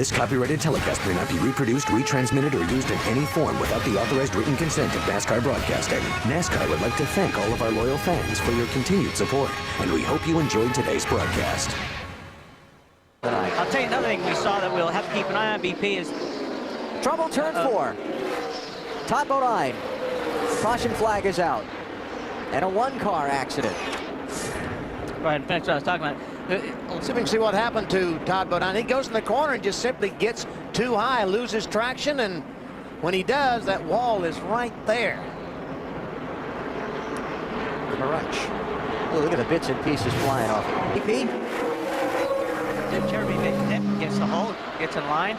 This copyrighted telecast may not be reproduced, retransmitted, or used in any form without the authorized written consent of NASCAR Broadcasting. NASCAR would like to thank all of our loyal fans for your continued support, and we hope you enjoyed today's broadcast. I'll tell you another thing we saw that we'll have to keep an eye on, BP, is trouble turn 4. Todd Bodine. Caution flag is out. And a one-car accident. Go ahead and finish what I was talking about. Let's see if we can see what happened to Todd Bodine. He goes in the corner and just simply gets too high, loses traction, and when he does, that wall is right there. Crunch. Oh, look at the bits and pieces flying off. BP. Jeremy gets the hole, gets in line.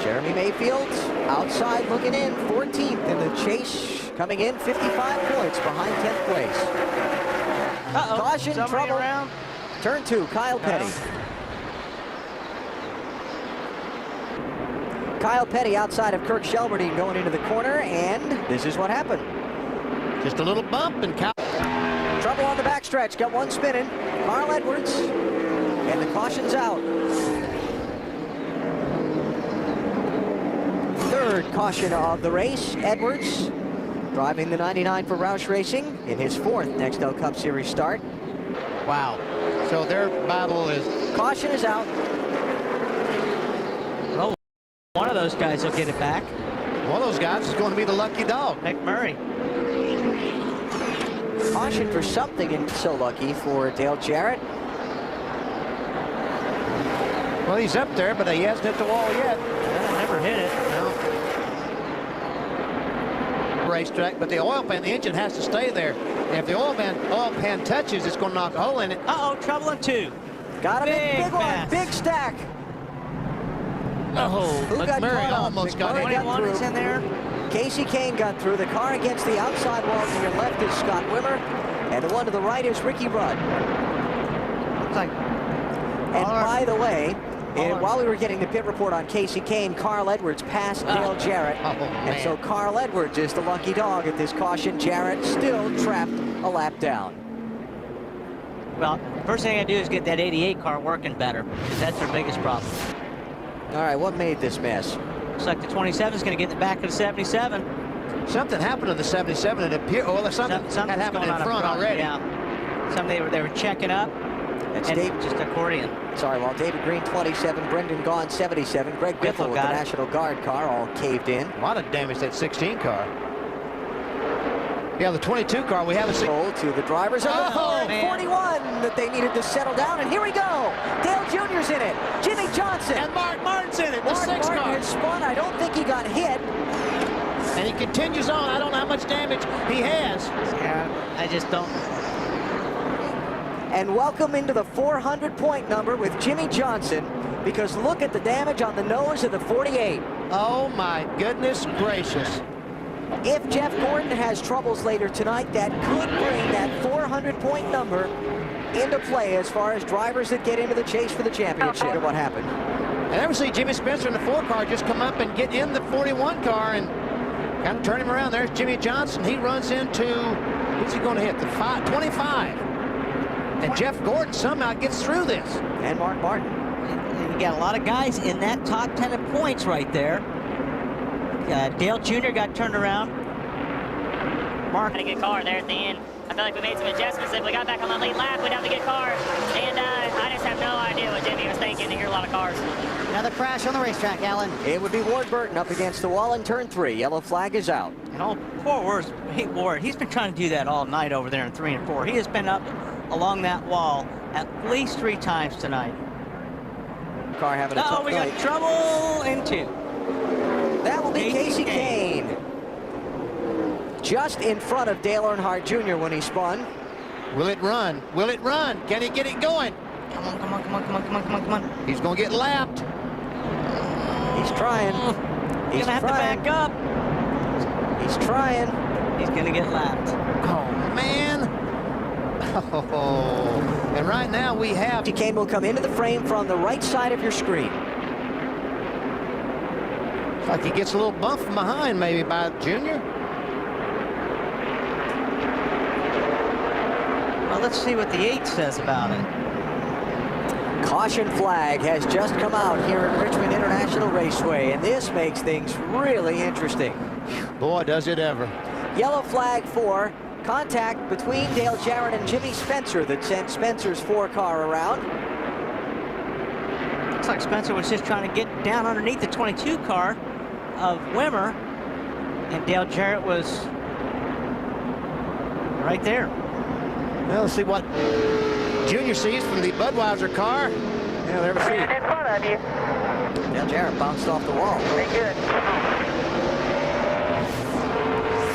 Jeremy Mayfield outside looking in, 14th in the chase, coming in 55 points behind 10th place. Caution, trouble. Around. Turn 2, Kyle Petty. Kyle Petty outside of Kirk Shelberdine going into the corner, and this is what happened. Just a little bump, and Trouble on the backstretch, got one spinning. Carl Edwards, and the caution's out. Third caution of the race, Edwards, driving the 99 for Roush Racing in his 4th Nextel Cup Series start. wow. So their battle is... Caution is out. Well, one of those guys will get it back. One of those guys is going to be the lucky dog. McMurray. Caution for something, and so lucky for Dale Jarrett. Well, he's up there, but he hasn't hit the wall yet. Never hit it. No. Racetrack, but the oil pan, the engine has to stay there. And if the oil pan touches, it's going to knock a hole in it. Uh-oh, trouble in 2. Got him in, big one, pass. big stack. Oh, Who got McMurray caught up? almost got McMurray hit. 21 is in there. Casey Kane got through. The car against the outside wall to your left is Scott Wimmer, and the one to the right is Ricky Rudd. Looks like... And by the way, while we were getting the pit report on Casey Kane, Carl Edwards passed Dale Jarrett. And so Carl Edwards is the lucky dog at this caution. Jarrett still trapped a lap down. Well, first thing I do is get that 88 car working better, because that's their biggest problem. All right, what made this mess? Looks like the 27 is going to get in the back of the 77. Something happened to the 77. It appeared, well, something had happened in front already. Yeah. They were checking up. That's and Dave, just accordion. sorry, well, David Green 27, Brendan Gaughan 77, Greg Biffle with the National Guard car all caved in. A lot of damage that 16 car. Yeah, the 22 car, we haven't seen. To the drivers. Oh, 41 that they needed to settle down, and here we go. Dale Jr.'s in it. Jimmy Johnson. And Mark Martin's in it, the Mark 6 Martin car. has spun. I don't think he got hit. And he continues on. I don't know how much damage he has. Yeah, I just don't. And welcome into the 400-point number with Jimmy Johnson, because look at the damage on the nose of the 48. Oh, my goodness gracious. If Jeff Gordon has troubles later tonight, that could bring that 400-point number into play as far as drivers that get into the chase for the championship. Look at what happened. I never see Jimmy Spencer in the 4 car just come up and get in the 41 car and kind of turn him around. There's Jimmy Johnson. He runs into, who's he going to hit? The 25. And Jeff Gordon somehow gets through this. And Mark Martin. You got a lot of guys in that top 10 of points right there. Dale Jr. got turned around. Mark Had a good car there at the end. I feel like we made some adjustments. If we got back on the lead lap, we'd have a good car. And I just have no idea what Jimmy was thinking to hear a lot of cars. Another crash on the racetrack, Alan. It would be Ward Burton up against the wall in turn 3. Yellow flag is out. And poor Ward, he's been trying to do that all night over there in 3 and 4. He has been up along that wall at least 3 times tonight. Car having a tough we night. got trouble in 2. That will be Casey Kane. Just in front of Dale Earnhardt Jr. when he spun. Will it run? Will it run? Can he get it going? Come on, come on, come on, come on, come on, come on, come on. He's going to get lapped. He's trying. He's gonna have to back up. He's trying. He's gonna get lapped. Oh, man. Oh. And right now we have... Kane will come into the frame from the right side of your screen. It's like he gets a little bump from behind maybe by Junior. Well, let's see what the 8 says about it. Caution flag has just come out here at Richmond International Raceway, and this makes things really interesting. Boy, does it ever. Yellow flag for contact between Dale Jarrett and Jimmy Spencer that sent Spencer's 4-car around. Looks like Spencer was just trying to get down underneath the 22 car of Wimmer, and Dale Jarrett was right there. Well, let's see what Junior sees from the Budweiser car. Yeah, there we see it. In front of you. Dale Jarrett bounced off the wall. Very good.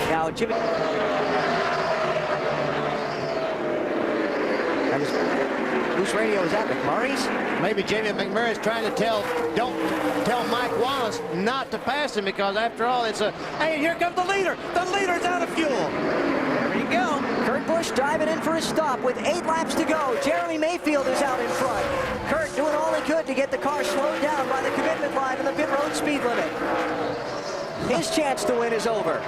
Now, Jimmy. Whose radio is that? McMurray's? Maybe Jamie McMurray's trying to don't tell Mike Wallace not to pass him, because after all, it's a, hey, here comes the leader. The leader's out of fuel. There you go. Kurt Busch diving in for his stop with 8 laps to go. Jeremy Mayfield is out in front. Kurt doing all he could to get the car slowed down by the commitment line and the pit road speed limit. His chance to win is over.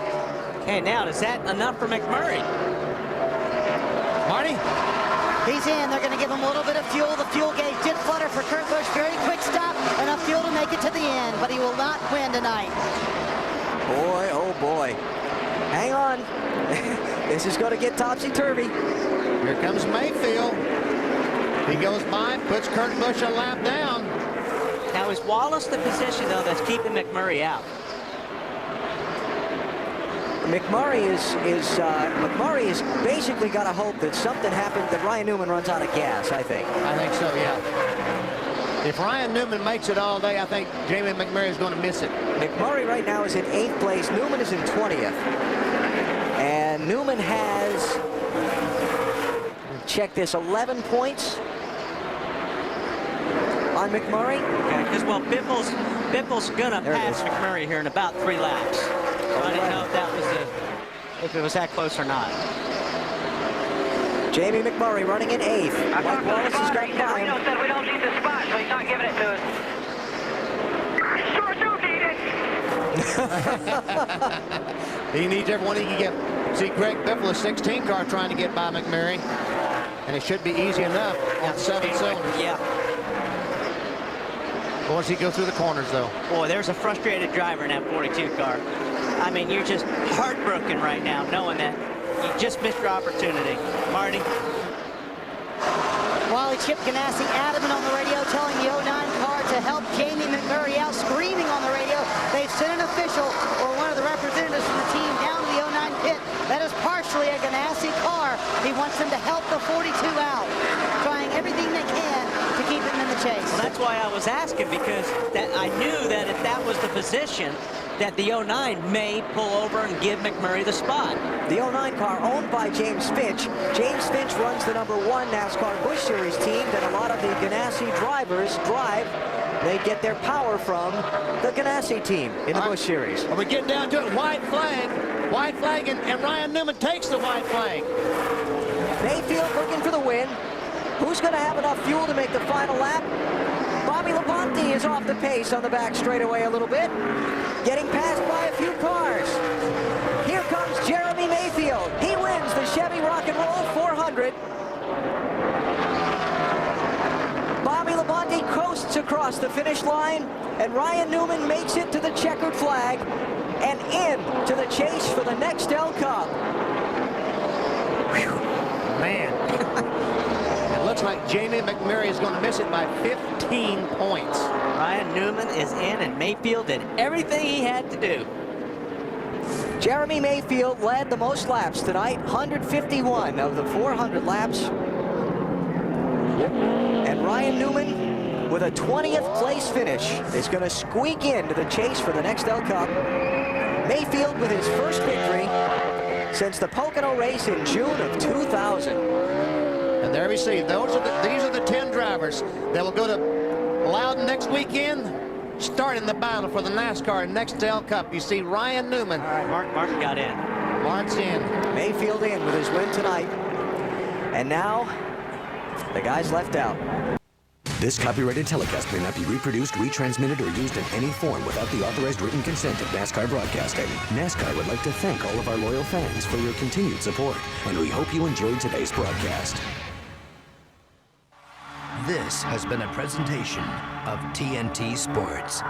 Okay, now is that enough for McMurray? Marty? He's in. They're going to give him a little bit of fuel. The fuel gauge did flutter for Kurt Busch. Very quick stop. Enough fuel to make it to the end, but he will not win tonight. Boy, oh boy. Hang on. This is going to get topsy-turvy. Here comes Mayfield. He goes by, puts Kurt Busch a lap down. Now is Wallace the position, though, that's keeping McMurray out? McMurray is basically got to hope that something happened, that Ryan Newman runs out of gas, I think. I think so, yeah. If Ryan Newman makes it all day, I think Jamie McMurray is going to miss it. McMurray right now is in 8th place. Newman is in 20th. And Newman has, check this, 11 points on McMurray. Okay, because, well, Biffle's going to pass McMurray here in about 3 laps. So I didn't know if it was that close or not. Jamie McMurray running in 8th. I Mike Wallace has got by him. Reno said we don't need the spot, so he's not giving it to us. Sure do need it. He needs everyone he can get. See, Greg Biffle, a 16 car, trying to get by McMurray. And it should be easy enough on 7 cylinders. Yeah. Boy, does he go through the corners, though. Boy, there's a frustrated driver in that 42 car. I mean, you're just heartbroken right now, knowing that you just missed your opportunity. Marty? Wally Chip Ganassi adamant on the radio, telling the 09 car to help Jamie McMurray out, screaming on the radio. They've sent an official or one of the representatives from the team down to the 09 pit. That is partially a Ganassi car. He wants them to help the 42 out, trying everything they can to keep him in the chase. Well, that's why I was asking, because I knew that if that was the position, that the 09 may pull over and give McMurray the spot. The 09 car owned by James Finch. James Finch runs the #1 NASCAR Busch Series team that a lot of the Ganassi drivers drive. They get their power from the Ganassi team in the Busch Series. Are we getting down to it? White flag, and Ryan Newman takes the white flag. Mayfield looking for the win. Who's going to have enough fuel to make the final lap? Bobby Labonte is off the pace on the back straightaway a little bit, getting passed by a few cars. Here comes Jeremy Mayfield. He wins the Chevy Rock and Roll 400. Bobby Labonte coasts across the finish line, and Ryan Newman makes it to the checkered flag and into the chase for the Nextel Cup. Whew. Man. It looks like Jamie McMurray is going to miss it by 15 points. Ryan Newman is in, and Mayfield did everything he had to do. Jeremy Mayfield led the most laps tonight, 151 of the 400 laps. And Ryan Newman, with a 20th place finish, is going to squeak into the chase for the Nextel Cup. Mayfield with his first victory since the Pocono race in June of 2000. And there we see, these are the 10 drivers that will go to Loudon next weekend, starting the battle for the NASCAR Nextel Cup. You see Ryan Newman. All right, Martin got in. Mark's in. Mayfield in with his win tonight. And now, the guys left out. This copyrighted telecast may not be reproduced, retransmitted, or used in any form without the authorized written consent of NASCAR Broadcasting. NASCAR would like to thank all of our loyal fans for your continued support, and we hope you enjoyed today's broadcast. This has been a presentation of TNT Sports.